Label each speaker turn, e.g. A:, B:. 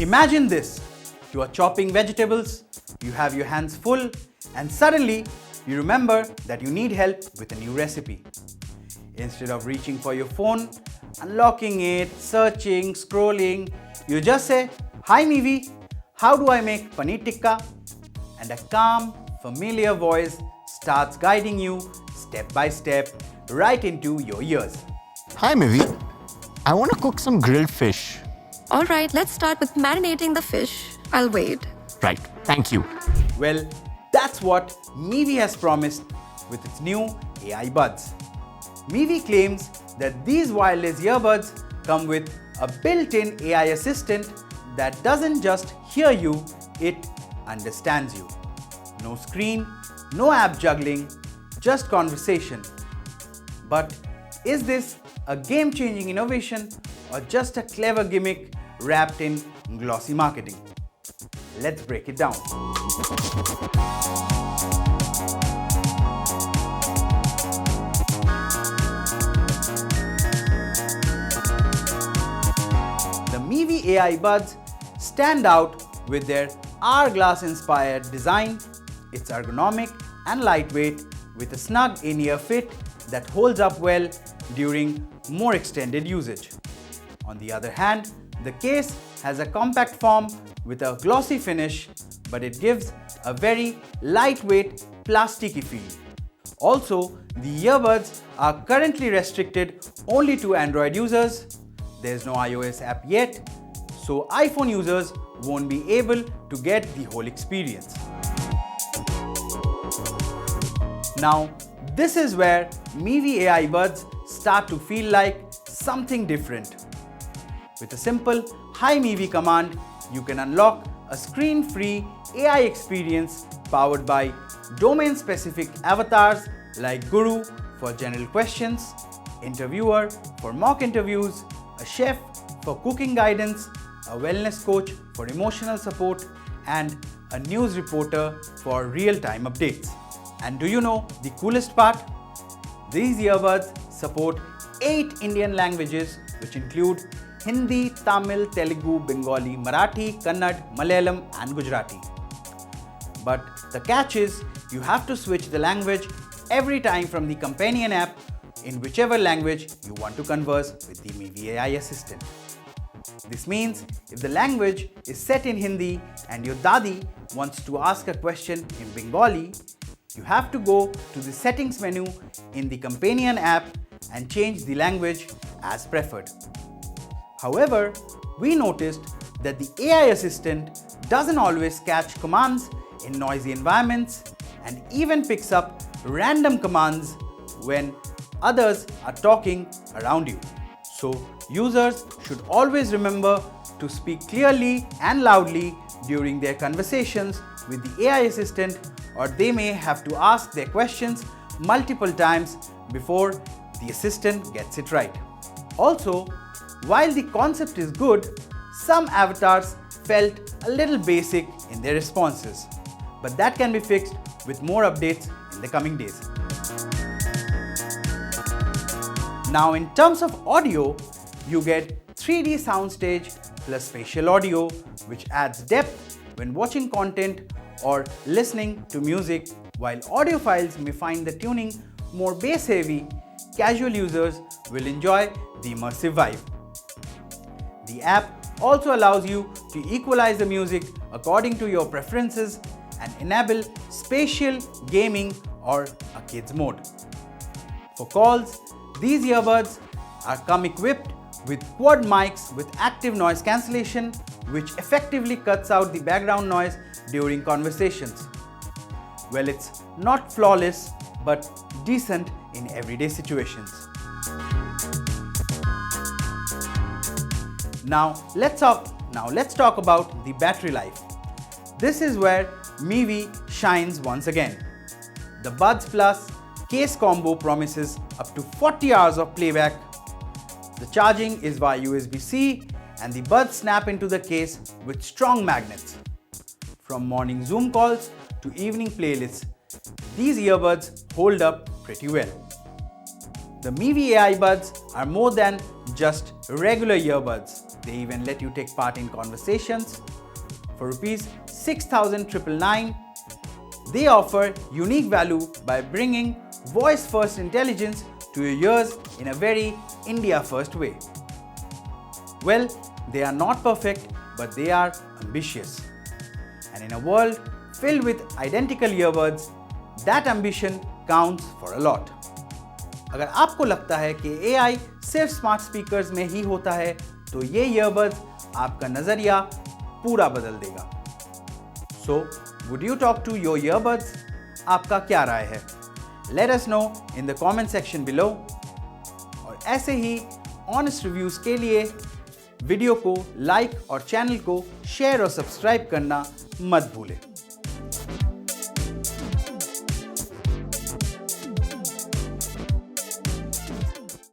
A: Imagine this. You are chopping vegetables, you have your hands full, and suddenly you remember that you need help with a new recipe. Instead of reaching for your phone, unlocking it, searching, scrolling, you just say, "Hi Mivi, how do I make paneer tikka?" And a calm, familiar voice starts guiding you step by step right into your ears.
B: Hi Mivi, I want to cook some grilled fish.
C: Alright, let's start with marinating the fish. I'll wait.
B: Right, thank you.
A: Well, that's what Mivi has promised with its new AI Buds. Mivi claims that these wireless earbuds come with a built-in AI assistant that doesn't just hear you, it understands you. No screen, no app juggling, just conversation. But is this a game-changing innovation or just a clever gimmick wrapped in glossy marketing? Let's break it down. The Mivi AI Buds stand out with their hourglass-inspired design. It's ergonomic and lightweight with a snug in-ear fit that holds up well during more extended usage. On the other hand, the case has a compact form with a glossy finish, but it gives a very lightweight, plasticky feel. Also, the earbuds are currently restricted only to Android users. There's no iOS app yet, so iPhone users won't be able to get the whole experience. Now, this is where Mivi AI Buds start to feel like something different. With a simple "Hi Mivi" command, you can unlock a screen-free AI experience powered by domain-specific avatars like Guru for general questions, Interviewer for mock interviews, a chef for cooking guidance, a wellness coach for emotional support, and a news reporter for real-time updates. And do you know the coolest part? These earbuds support 8 Indian languages, which include Hindi, Tamil, Telugu, Bengali, Marathi, Kannada, Malayalam, and Gujarati. But the catch is, you have to switch the language every time from the companion app in whichever language you want to converse with the Mivi AI assistant. This means if the language is set in Hindi and your Dadi wants to ask a question in Bengali, you have to go to the settings menu in the companion app and change the language as preferred. However, we noticed that the AI assistant doesn't always catch commands in noisy environments and even picks up random commands when others are talking around you. So, users should always remember to speak clearly and loudly during their conversations with the AI assistant, or they may have to ask their questions multiple times before the assistant gets it right. Also, while the concept is good, some avatars felt a little basic in their responses, but that can be fixed with more updates in the coming days. Now, in terms of audio, you get 3D soundstage plus spatial audio, which adds depth when watching content or listening to music. While audiophiles may find the tuning more bass heavy, casual users will enjoy the immersive vibe. The app also allows you to equalize the music according to your preferences and enable spatial gaming or a kids mode. For calls, these earbuds come equipped with quad mics with active noise cancellation, which effectively cuts out the background noise during conversations. Well, it's not flawless, but decent in everyday situations. Now let's talk about the battery life. This is where Mivi shines once again. The Buds Plus case combo promises up to 40 hours of playback. The charging is via USB-C and the buds snap into the case with strong magnets. From morning Zoom calls to evening playlists, these earbuds hold up pretty well. The Mivi AI Buds are more than just regular earbuds. They even let you take part in conversations. For rupees 6,999, they offer unique value by bringing voice-first intelligence to your ears in a very India-first way. Well, they are not perfect, but they are ambitious. And in a world filled with identical earbuds, that ambition counts for a lot. अगर आपको लगता है कि AI सिर्फ smart speakers में ही होता है, तो ये ईयरबड्स आपका नजरिया पूरा बदल देगा। So, would you talk to your earbuds? आपका क्या राय है? Let us know in the comment section below. और ऐसे ही ऑनेस्ट रिव्यूज के लिए वीडियो को लाइक और चैनल को शेयर और सब्सक्राइब करना मत भूलें।